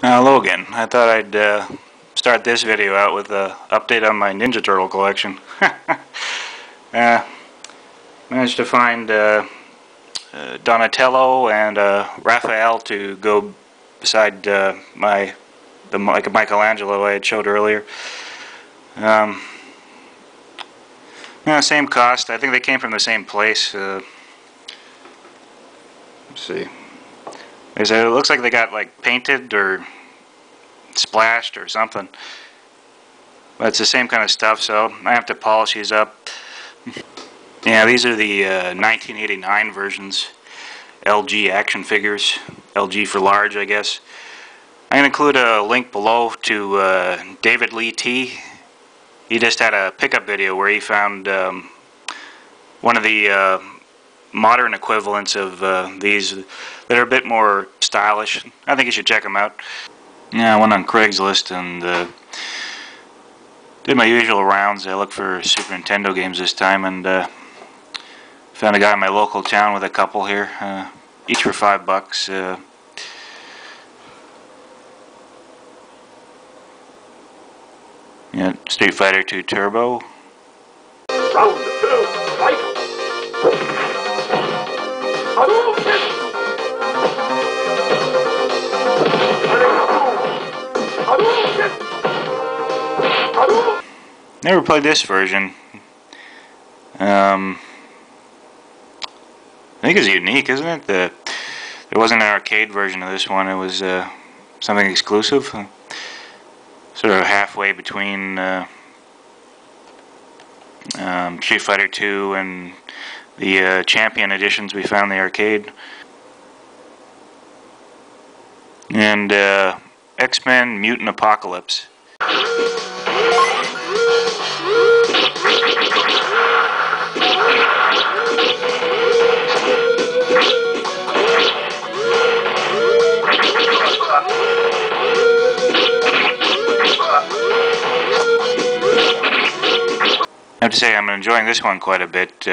Hello again. I thought I'd start this video out with an update on my Ninja Turtle collection. Managed to find Donatello and Raphael to go beside like Michelangelo I had showed earlier. Yeah, same cost. I think they came from the same place. Let's see. It looks like they got like painted or splashed or something. But it's the same kind of stuff, so I have to polish these up. Yeah, these are the 1989 versions. LG action figures. LG for large, I guess. I'm going to include a link below to DavidLeeT. He just had a pickup video where he found one of the modern equivalents of these that are a bit more stylish. I think you should check them out. Yeah, I went on Craigslist and did my usual rounds. I looked for Super Nintendo games this time and found a guy in my local town with a couple here, each for $5. Yeah, Street Fighter 2 Turbo. Round 2, fight! Never played this version. I think it's unique, isn't it? There wasn't an arcade version of this one. It was something exclusive. Sort of halfway between Street Fighter 2 and the Champion editions we found in the arcade. And X-Men Mutant Apocalypse. I have to say I'm enjoying this one quite a bit.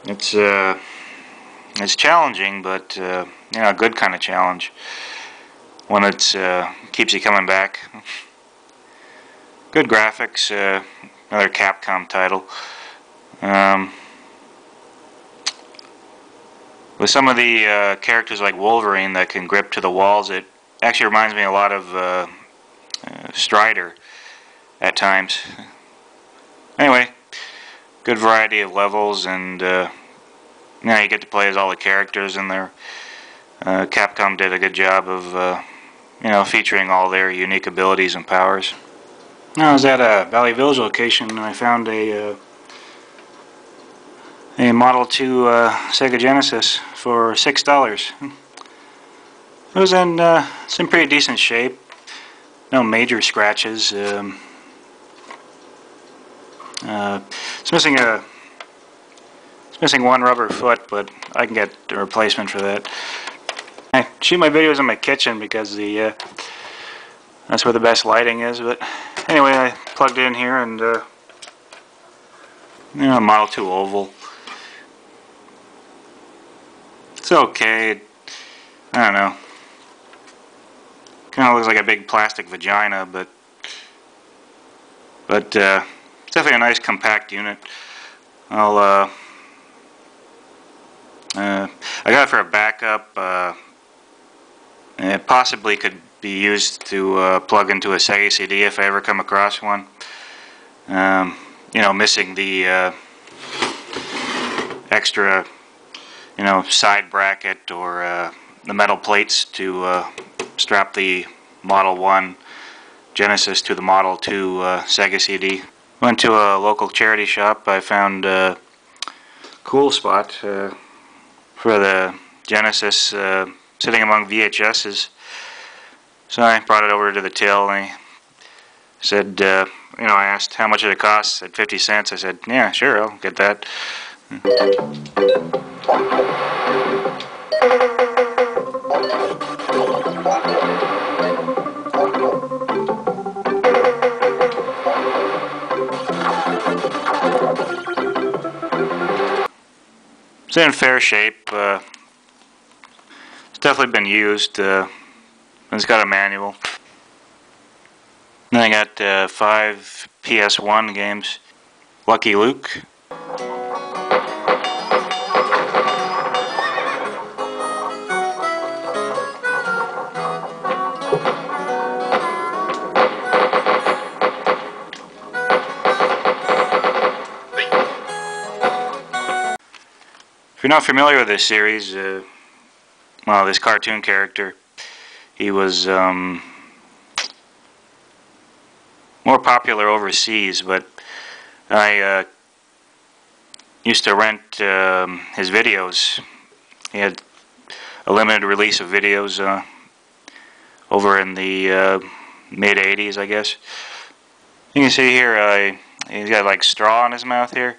It's challenging, but you know, a good kind of challenge. One that keeps you coming back. Good graphics. Another Capcom title. With some of the characters like Wolverine that can grip to the walls, it actually reminds me a lot of Strider at times. Anyway, good variety of levels, and now you get to play as all the characters in there. Capcom did a good job of you know, featuring all their unique abilities and powers. I was at a Valley Village location and I found a Model 2 Sega Genesis for $6. It was in some pretty decent shape. No major scratches. It's missing one rubber foot, but I can get a replacement for that. I shoot my videos in my kitchen because that's where the best lighting is. But anyway, I plugged it in here and you know, Model 2 oval. It's okay. I don't know. Kind of looks like a big plastic vagina, but it's definitely a nice compact unit. I got it for a backup. It possibly could be used to plug into a Sega CD if I ever come across one. You know, missing the extra, you know, side bracket or the metal plates to strap the Model 1 Genesis to the Model 2 Sega CD. Went to a local charity shop. I found a cool spot for the Genesis sitting among VHSs. So I brought it over to the till and he said, you know, I asked how much it cost. Said 50 cents. I said, yeah, sure, I'll get that. It's in fair shape. It's definitely been used. It's got a manual. Then I got 5 PS1 games. Lucky Luke. If you're not familiar with this series, well, this cartoon character, he was more popular overseas, but I used to rent his videos. He had a limited release of videos over in the mid-80s, I guess. You can see here he's got like straw in his mouth here.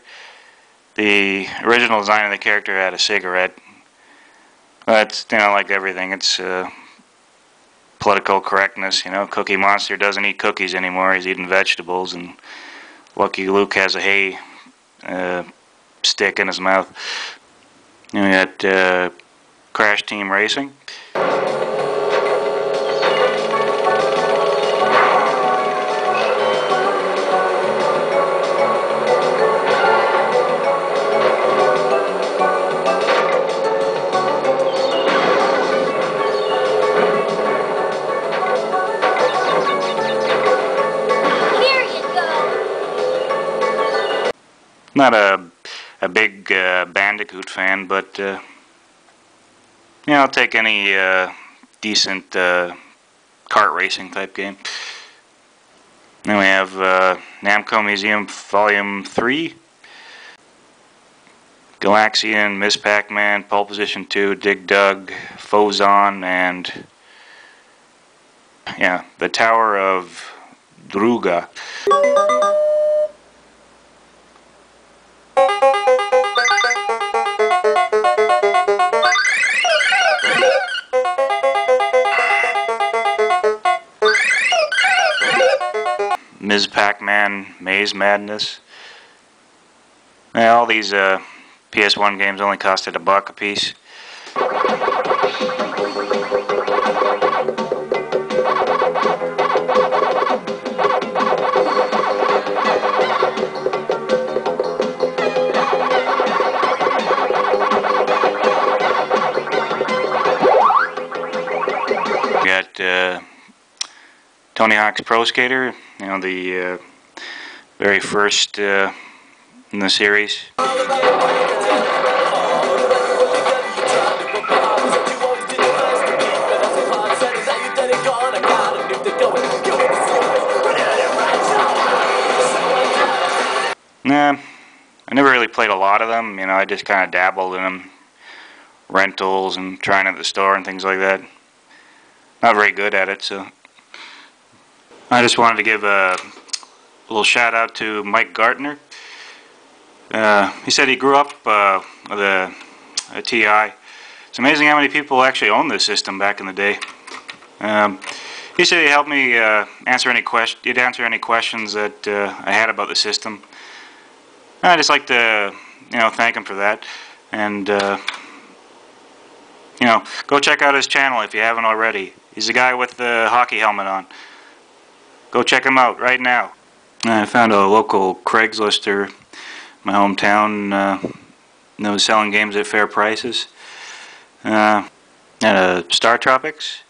The original design of the character had a cigarette. That's, you know, like everything, it's political correctness. You know, Cookie Monster doesn't eat cookies anymore, he's eating vegetables, and Lucky Luke has a hay stick in his mouth. And we got Crash Team Racing. Not a big Bandicoot fan, but you know, I'll take any decent kart racing type game. Then we have Namco Museum Volume 3, Galaxian, Ms. Pac-Man, Pole Position 2, Dig Dug, Fozon, and yeah, the Tower of Druga. Ms. Pac-Man, Maze Madness. Yeah, all these PS1 games only costed $1 a piece. We got Tony Hawk's Pro Skater, you know, the very first in the series. Nah, I never really played a lot of them, you know, I just kind of dabbled in them. Rentals and trying at the store and things like that. Not very good at it, so I just wanted to give a little shout out to MikeGartner. He said he grew up with a TI. It's amazing how many people actually owned this system back in the day. He said he helped me answer any questions that I had about the system. I'd just like to, you know, thank him for that, and you know, go check out his channel if you haven't already. He's the guy with the hockey helmet on. Go check him out right now. I found a local Craigslister in my hometown that was selling games at fair prices. At Star Tropics.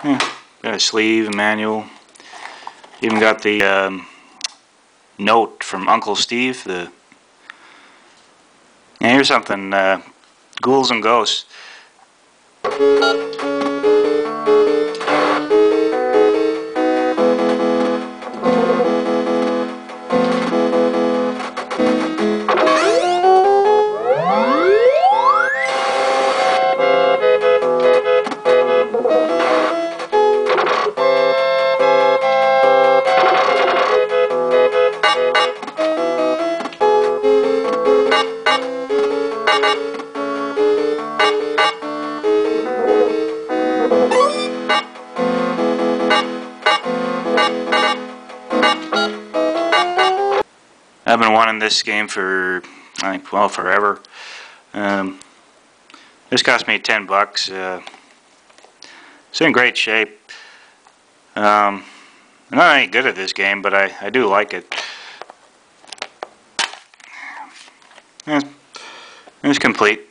Yeah, got a sleeve, a manual. Even got the note from Uncle Steve. And here's something, Ghouls and Ghosts. I've been wanting this game for, I think, well, forever. This cost me $10. It's in great shape. I'm not any good at this game, but I do like it. It's complete.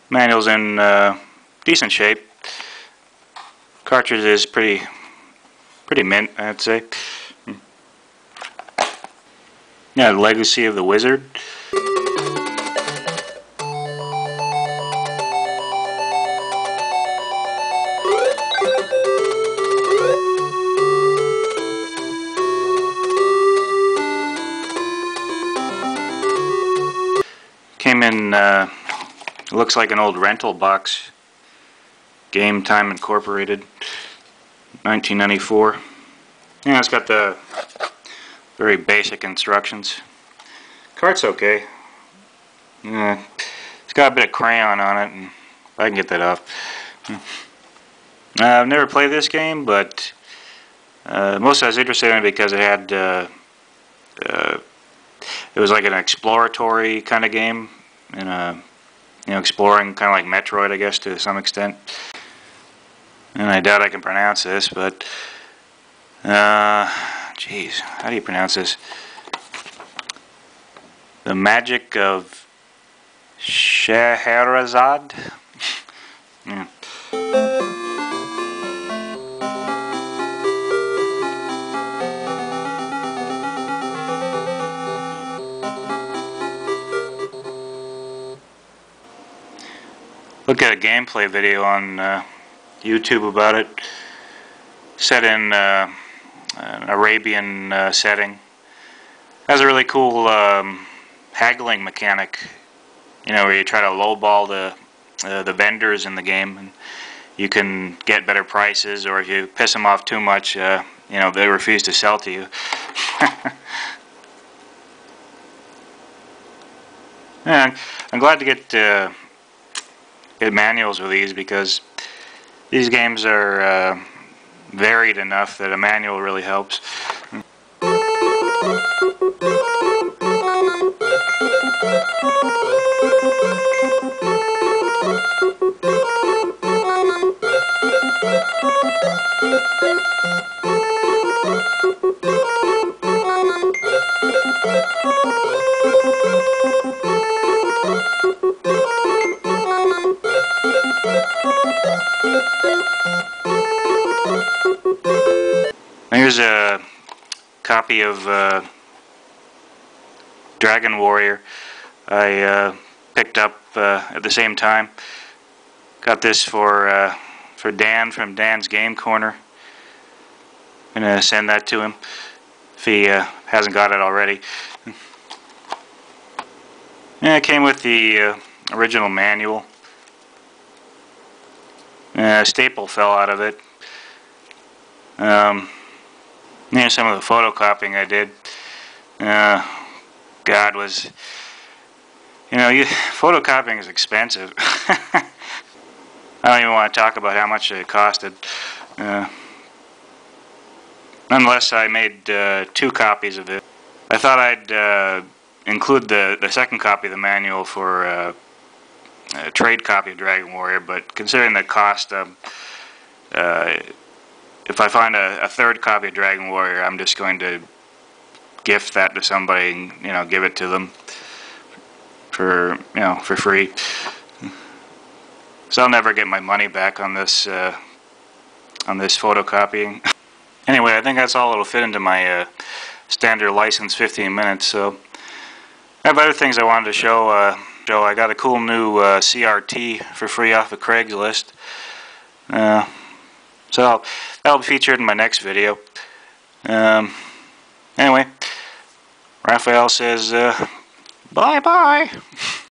Manual's in decent shape. Cartridge is pretty mint, I'd say. Yeah, Legacy of the Wizard. Came in, looks like an old rental box. Game Time Incorporated, 1994. Yeah, it's got the very basic instructions. Cart's okay. Yeah, it's got a bit of crayon on it, and I can get that off. I've never played this game, but mostly I was interested in it because it had it was like an exploratory kind of game, and exploring, kind of like Metroid, I guess, to some extent. And I doubt I can pronounce this, but jeez, how do you pronounce this? The Magic of Scheherazade. Yeah. Look at a gameplay video on YouTube about it. Set in an Arabian setting. Has a really cool haggling mechanic. Where you try to lowball the vendors in the game, and you can get better prices. Or if you piss them off too much, they refuse to sell to you. Yeah, I'm glad to get manuals with these, because these games are varied enough that a manual really helps. Here's a copy of Dragon Warrior I picked up at the same time. Got this for Dan from Dan's Game Corner. I'm gonna send that to him if he hasn't got it already. Yeah, it came with the original manual. A staple fell out of it. Here's some of the photocopying I did. God, photocopying is expensive. I don't even want to talk about how much it costed. Nonetheless, I made 2 copies of it. I thought I'd include the second copy of the manual for a trade copy of Dragon Warrior, but considering the cost, if I find a third copy of Dragon Warrior, I'm just going to gift that to somebody and give it to them for free. So I'll never get my money back on this photocopying. Anyway, I think that's all it'll fit into my standard license 15 minutes. So I have other things I wanted to show. I got a cool new CRT for free off of Craigslist. So that'll be featured in my next video. Anyway, Raphael says bye-bye.